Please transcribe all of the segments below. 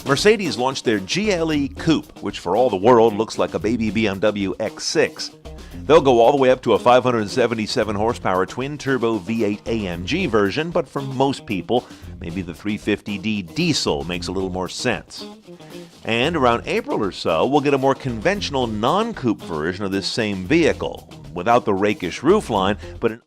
Mercedes launched their GLE Coupe, which for all the world looks like a baby BMW X6. They'll go all the way up to a 577 horsepower twin-turbo V8 AMG version, but for most people, maybe the 350D diesel makes a little more sense. And around April or so, we'll get a more conventional non-coupe version of this same vehicle, without the rakish roofline, but an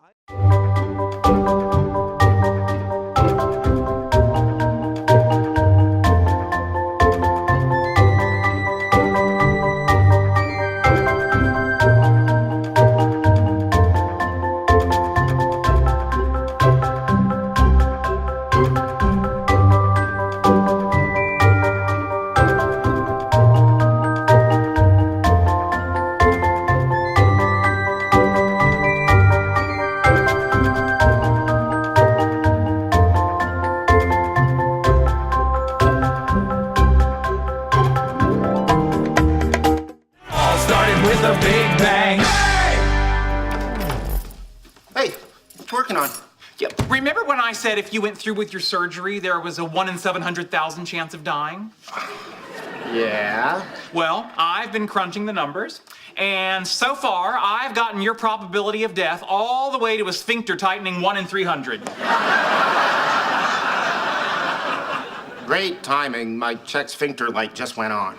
with a big bang. Hey, what's working on? Yeah, remember when I said if you went through with your surgery, there was a 1 in 700,000 chance of dying? Yeah? Well, I've been crunching the numbers, and so far, I've gotten your probability of death all the way to a sphincter tightening 1 in 300. Great timing. My check sphincter light just went on.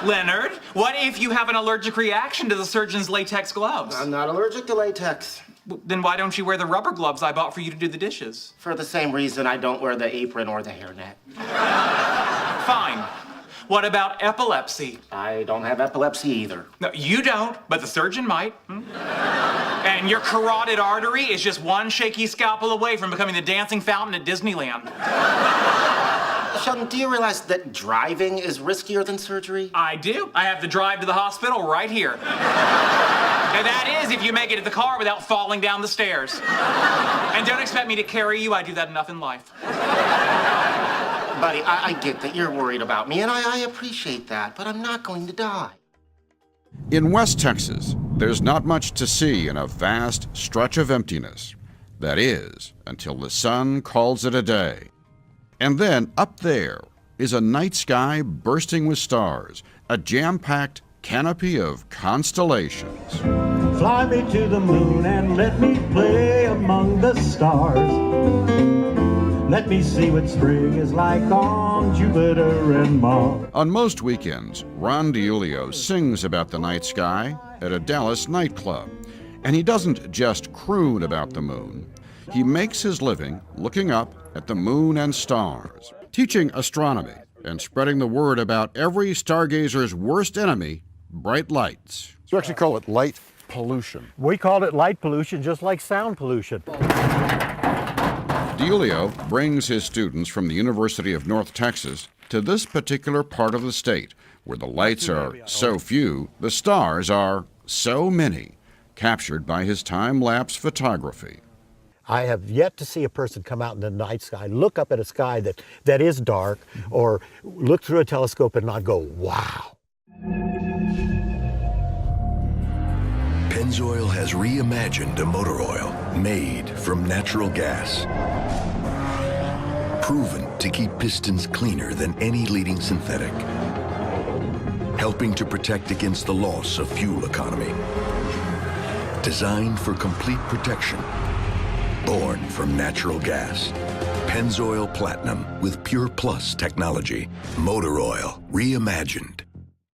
Leonard, what if you have an allergic reaction to the surgeon's latex gloves? I'm not allergic to latex. Then why don't you wear the rubber gloves I bought for you to do the dishes? For the same reason I don't wear the apron or the hairnet. Fine. What about epilepsy? I don't have epilepsy either. No, you don't, but the surgeon might. And your carotid artery is just one shaky scalpel away from becoming the dancing fountain at Disneyland. Sheldon, do you realize that driving is riskier than surgery? I do. I have the drive to the hospital right here. And that is if you make it to the car without falling down the stairs. And don't expect me to carry you. I do that enough in life. Buddy, I get that you're worried about me, and I appreciate that, but I'm not going to die. In West Texas, there's not much to see in a vast stretch of emptiness. That is, until the sun calls it a day. And then up there is a night sky bursting with stars, a jam-packed canopy of constellations. Fly me to the moon and let me play among the stars. Let me see what spring is like on Jupiter and Mars. On most weekends, Ron DiIulio sings about the night sky at a Dallas nightclub. And he doesn't just croon about the moon. He makes his living looking up at the moon and stars, teaching astronomy and spreading the word about every stargazer's worst enemy, bright lights. You actually call it light pollution. We call it light pollution, just like sound pollution. DiIulio brings his students from the University of North Texas to this particular part of the state, where the lights are so few, the stars are so many, captured by his time-lapse photography. I have yet to see a person come out in the night sky, look up at a sky that is dark, or look through a telescope and not go, wow. Pennzoil has reimagined a motor oil made from natural gas. Proven to keep pistons cleaner than any leading synthetic. Helping to protect against the loss of fuel economy. Designed for complete protection. Born from natural gas. Pennzoil Platinum with Pure Plus technology. Motor oil reimagined.